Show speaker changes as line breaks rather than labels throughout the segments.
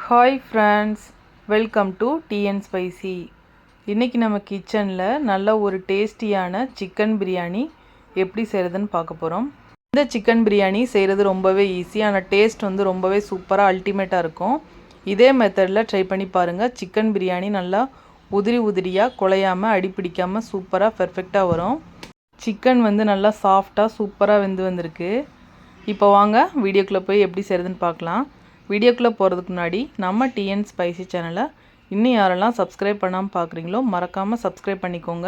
Hi friends, welcome to TN spicy. இன்றைக்கி நம்ம கிச்சனில் நல்ல ஒரு டேஸ்டியான சிக்கன் பிரியாணி எப்படி செய்கிறதுன்னு பார்க்க போகிறோம். இந்த சிக்கன் பிரியாணி செய்கிறது ரொம்பவே ஈஸி, ஆனால் டேஸ்ட் ரொம்பவே சூப்பராக அல்டிமேட்டாக இருக்கும். இதே மெத்தடில் ட்ரை பண்ணி பாருங்கள். சிக்கன் பிரியாணி நல்லா உதிரி உதிரியாக குழையாமல் அடிப்பிடிக்காமல் சூப்பராக பெர்ஃபெக்டாக வரும். சிக்கன் நல்லா சாஃப்டாக சூப்பராக வெந்து வந்திருக்கு. இப்போ வாங்க வீடியோக்குள்ளே போய் எப்படி செய்கிறதுன்னு பார்க்கலாம். வீடியோக்குள்ளே போகிறதுக்கு முன்னாடி நம்ம டிஎன் ஸ்பைசி சேனலை இன்னும் யாரெல்லாம் சப்ஸ்கிரைப் பண்ணாமல் பார்க்குறீங்களோ மறக்காமல் சப்ஸ்கிரைப் பண்ணிக்கோங்க.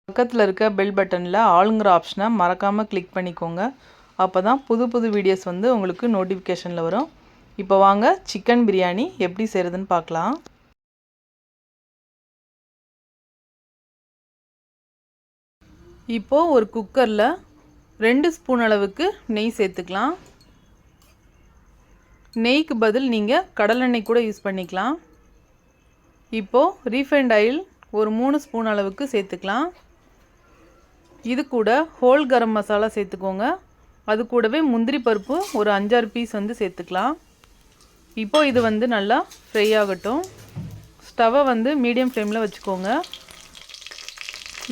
பக்கத்தில் இருக்க பெல் பட்டனில் ஆளுங்கிற ஆப்ஷனை மறக்காமல் கிளிக் பண்ணிக்கோங்க. அப்போ தான் புது புது வீடியோஸ் உங்களுக்கு நோட்டிஃபிகேஷனில் வரும். இப்போ வாங்க சிக்கன் பிரியாணி எப்படி செய்கிறதுன்னு பார்க்கலாம். இப்போது ஒரு குக்கரில் 2 ஸ்பூன் அளவுக்கு நெய் சேர்த்துக்கலாம். நெய்க்கு பதில் நீங்கள் கடலெண்ணெய் கூட யூஸ் பண்ணிக்கலாம். இப்போது ரீஃபைண்ட் ஆயில் ஒரு 3 ஸ்பூன் அளவுக்கு சேர்த்துக்கலாம். இது கூட ஹோல் கரம் மசாலா சேர்த்துக்கோங்க. அது கூடவே முந்திரி பருப்பு ஒரு 5-6 பீஸ் சேர்த்துக்கலாம். இப்போது இது நல்லா ஃப்ரை ஆகட்டும். ஸ்டவ்வை மீடியம் ஃப்ளேமில் வச்சுக்கோங்க.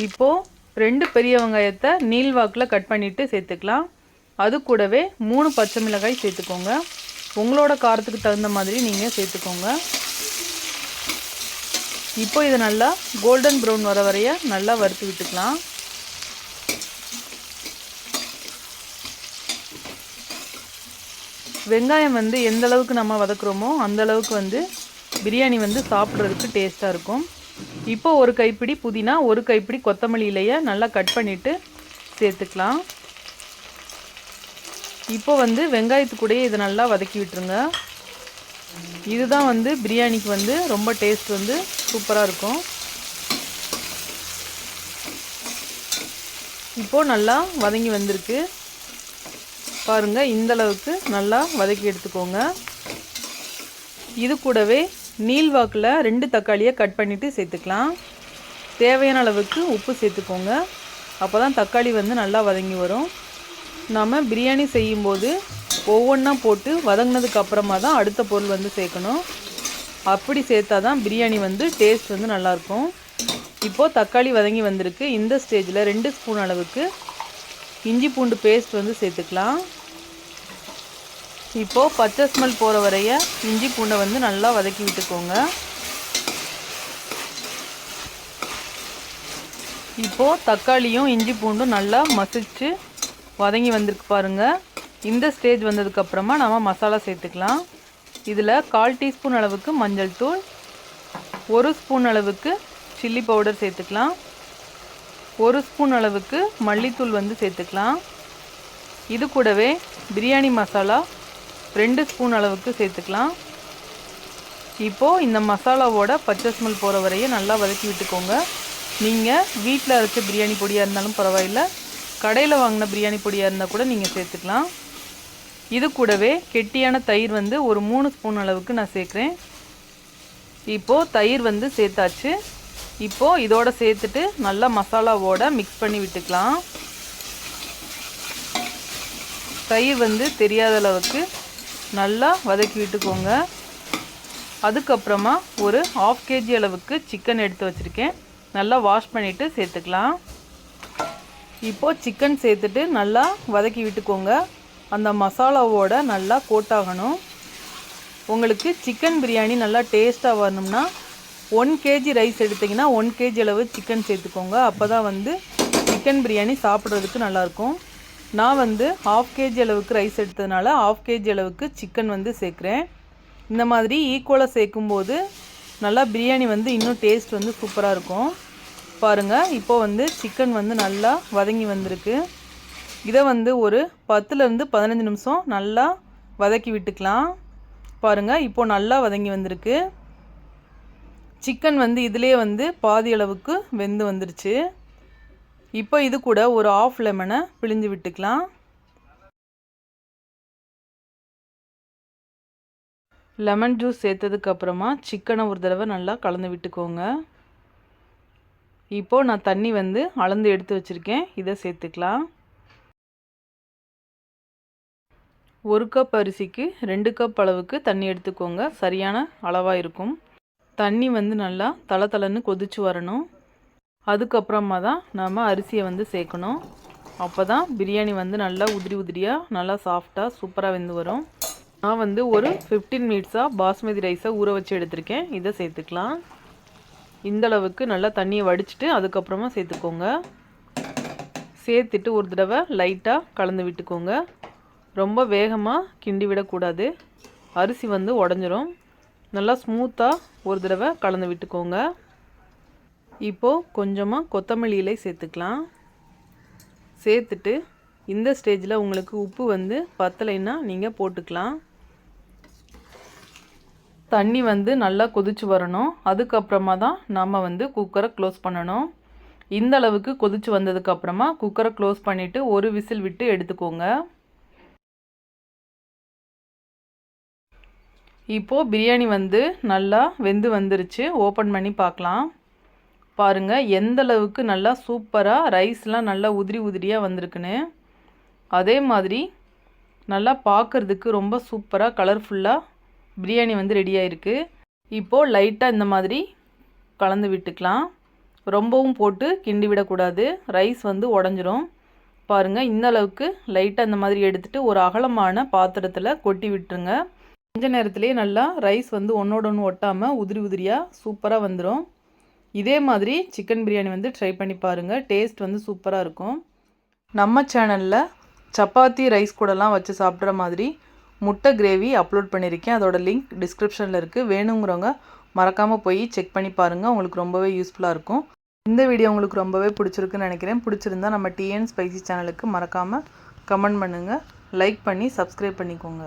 இப்போது 2 பெரிய வெங்காயத்தை நீள்வாக்கில் கட் பண்ணிவிட்டு சேர்த்துக்கலாம். அது கூடவே 3 பச்சை மிளகாய் சேர்த்துக்கோங்க. உங்களோட காரத்துக்கு தகுந்த மாதிரி நீங்கள் சேர்த்துக்கோங்க. இப்போ இதை நல்லா கோல்டன் ப்ரௌன் வர வரைய நல்லா வறுத்து விட்டுக்கலாம். வெங்காயம் எந்த அளவுக்கு நம்ம வதக்குறோமோ அந்த அளவுக்கு பிரியாணி சாப்பிட்றதுக்கு டேஸ்ட்டாக இருக்கும். இப்போ ஒரு கைப்பிடி புதினா, ஒரு கைப்பிடி கொத்தமல்லி இலையை நல்லா கட் பண்ணிவிட்டு சேர்த்துக்கலாம். இப்போ வெங்காயத்து கூடயே இதை நல்லா வதக்கி விட்டுருங்க. இதுதான் பிரியாணிக்கு ரொம்ப டேஸ்ட் சூப்பராக இருக்கும். இப்போது நல்லா வதங்கி வந்திருக்கு பாருங்கள். இந்தளவுக்கு நல்லா வதக்கி எடுத்துக்கோங்க. இது கூடவே நீள்வாக்கில் 2 தக்காளியை கட் பண்ணிவிட்டு சேர்த்துக்கலாம். தேவையான அளவுக்கு உப்பு சேர்த்துக்கோங்க. அப்போ தான் தக்காளி நல்லா வதங்கி வரும். நாம் பிரியாணி செய்யும்போது ஒவ்வொன்றா போட்டு வதங்கினதுக்கு அப்புறமா தான் அடுத்த பொருள் சேர்க்கணும். அப்படி சேர்த்தா தான் பிரியாணி டேஸ்ட் நல்லாயிருக்கும். இப்போது தக்காளி வதங்கி வந்திருக்கு. இந்த ஸ்டேஜில் 2 ஸ்பூன் அளவுக்கு இஞ்சி பூண்டு பேஸ்ட் சேர்த்துக்கலாம். இப்போது பச்சை ஸ்மெல் போகிற வரைய இஞ்சி பூண்டை நல்லா வதக்கி விட்டுக்கோங்க. இப்போது தக்காளியும் இஞ்சி பூண்டும் நல்லா மசிச்சு வதங்கி வந்திருக்கு பாருங்கள். இந்த ஸ்டேஜ் வந்ததுக்கப்புறமா நம்ம மசாலா சேர்த்துக்கலாம். இதில் 1/4 டீஸ்பூன் அளவுக்கு மஞ்சள் தூள், 1 ஸ்பூன் அளவுக்கு சில்லி பவுடர் சேர்த்துக்கலாம். 1 ஸ்பூன் அளவுக்கு மல்லித்தூள் சேர்த்துக்கலாம். இது கூடவே பிரியாணி மசாலா 2 ஸ்பூன் அளவுக்கு சேர்த்துக்கலாம். இப்போது இந்த மசாலாவோட பச்சை ஸ்மெல் போகிற வரையே நல்லா வதக்கி விட்டுக்கோங்க. நீங்கள் வீட்டில் அரைச்ச பிரியாணி பொடியாக இருந்தாலும் பரவாயில்லை, கடையில் வாங்கின பிரியாணி பொடியாக இருந்தால் கூட நீங்கள் சேர்த்துக்கலாம். இது கூடவே கெட்டியான தயிர் ஒரு 3 ஸ்பூன் அளவுக்கு நான் சேர்க்குறேன். இப்போது தயிர் சேர்த்தாச்சு. இப்போது இதோட சேர்த்துட்டு நல்லா மசாலாவோட மிக்ஸ் பண்ணி விட்டுக்கலாம். தயிர் தெரியாத அளவுக்கு நல்லா வதக்கி விட்டுக்கோங்க. அதுக்கப்புறமா ஒரு 1/2 kg அளவுக்கு சிக்கன் எடுத்து வச்சுருக்கேன். நல்லா வாஷ் பண்ணிவிட்டு சேர்த்துக்கலாம். இப்போது சிக்கன் சேர்த்துட்டு நல்லா வதக்கி விட்டுக்கோங்க. அந்த மசாலாவோட நல்லா கோட்டாகணும். உங்களுக்கு சிக்கன் பிரியாணி நல்லா டேஸ்ட்டாக வரணும்னா 1 kg ரைஸ் எடுத்திங்கன்னா 1 kg அளவு சிக்கன் சேர்த்துக்கோங்க. அப்போ தான் சிக்கன் பிரியாணி சாப்பிட்றதுக்கு நல்லாயிருக்கும். நான் 1/2 kg அளவுக்கு ரைஸ் எடுத்ததுனால 1/2 kg அளவுக்கு சிக்கன் சேர்க்குறேன். இந்த மாதிரி ஈக்குவலாக சேர்க்கும்போது நல்லா பிரியாணி இன்னும் டேஸ்ட் சூப்பராக இருக்கும். பாருங்கள், இப்போது சிக்கன் நல்லா வதங்கி வந்திருக்கு. இதை ஒரு 10லேருந்து 15 நிமிஷம் நல்லா வதக்கி விட்டுக்கலாம். பாருங்கள், இப்போது நல்லா வதங்கி வந்திருக்கு. சிக்கன் இதிலே பாதி அளவுக்கு வெந்து வந்துருச்சு. இப்போ இது கூட ஒரு 1/2 லெமனை பிழிஞ்சு விட்டுக்கலாம். லெமன் ஜூஸ் சேர்த்ததுக்கப்புறமா சிக்கனை ஒரு தடவை நல்லா கலந்து விட்டுக்கோங்க. இப்போது நான் தண்ணி அளந்து எடுத்து வச்சுருக்கேன். இதை சேர்த்துக்கலாம். 1 கப் அரிசிக்கு 2 கப் அளவுக்கு தண்ணி எடுத்துக்கோங்க. சரியான அளவாக இருக்கும். தண்ணி வந்து நல்லா தளதளன்னு கொதிச்சு வரணும். அதுக்கப்புறமா தான் நாம் அரிசியை வந்து சேர்க்கணும். அப்போ தான் பிரியாணி வந்து நல்லா உதிரியாக நல்லா சாஃப்டாக சூப்பராக வெந்து வரும். நான் வந்து ஒரு 15 மினிட்ஸாக பாஸ்மதி ரைஸை ஊற வச்சு எடுத்திருக்கேன். இதை சேர்த்துக்கலாம். இந்தளவுக்கு நல்லா தண்ணியை வடிச்சிட்டு அதுக்கப்புறமா சேர்த்துக்கோங்க. சேர்த்துட்டு ஒரு தடவை லைட்டாக கலந்து விட்டுக்கோங்க. ரொம்ப வேகமாக கிண்டி விடக்கூடாது, அரிசி வந்து உடஞ்சிரும். நல்லா ஸ்மூத்தாக ஒரு தடவை கலந்து விட்டுக்கோங்க. இப்போது கொஞ்சமாக கொத்தமல்லி இலை சேர்த்துக்கலாம். சேர்த்துட்டு இந்த ஸ்டேஜில் உங்களுக்கு உப்பு வந்து பத்தலைன்னா நீங்கள் போட்டுக்கலாம். தண்ணி வந்து நல்லா கொதிச்சு வரணும். அதுக்கப்புறமா தான் நாம் வந்து குக்கரை க்ளோஸ் பண்ணணும். இந்த அளவுக்கு கொதிச்சு வந்ததுக்கப்புறமா குக்கரை க்ளோஸ் பண்ணிவிட்டு ஒரு விசில் விட்டு எடுத்துக்கோங்க. இப்போது பிரியாணி வந்து நல்லா வெந்து வந்துருச்சு. ஓப்பன் பண்ணி பார்க்கலாம். பாருங்கள் எந்த அளவுக்கு நல்லா சூப்பராக ரைஸ்லாம் நல்லா உதிரியாக வந்திருக்குன்னு. அதே மாதிரி நல்லா பார்க்குறதுக்கு ரொம்ப சூப்பராக கலர்ஃபுல்லாக பிரியாணி வந்து ரெடியாக இருக்குது. இப்போது லைட்டாக இந்த மாதிரி கலந்து விட்டுக்கலாம். ரொம்பவும் போட்டு கிண்டி விடக்கூடாது, ரைஸ் வந்து உடஞ்சிரும். பாருங்கள் இந்த அளவுக்கு லைட்டாக இந்த மாதிரி எடுத்துகிட்டு ஒரு அகலமான பாத்திரத்தில் கொட்டி விட்டுருங்க. கொஞ்ச நேரத்துலேயே நல்லா ரைஸ் வந்து ஒன்றோட ஒன்று ஒட்டாமல் உதிரியாக சூப்பராக வந்துடும். இதே மாதிரி சிக்கன் பிரியாணி வந்து ட்ரை பண்ணி பாருங்கள். டேஸ்ட் வந்து சூப்பராக இருக்கும். நம்ம சேனலில் சப்பாத்தி ரைஸ் கூடலாம் வச்சு சாப்பிட்ற மாதிரி முட்டை கிரேவி அப்லோட் பண்ணியிருக்கேன். அதோட லிங்க் டிஸ்கிரிப்ஷனில் இருக்குது. வேணுங்கிறவங்க மறக்காமல் போய் செக் பண்ணி பாருங்கள். உங்களுக்கு ரொம்பவே யூஸ்ஃபுல்லாக இருக்கும். இந்த வீடியோ உங்களுக்கு ரொம்பவே பிடிச்சிருக்குன்னு நினைக்கிறேன். பிடிச்சிருந்தா நம்ம டிஎன் ஸ்பைசி சேனலுக்கு மறக்காமல் கமெண்ட் பண்ணுங்கள், லைக் பண்ணி சப்ஸ்கிரைப் பண்ணிக்கோங்க.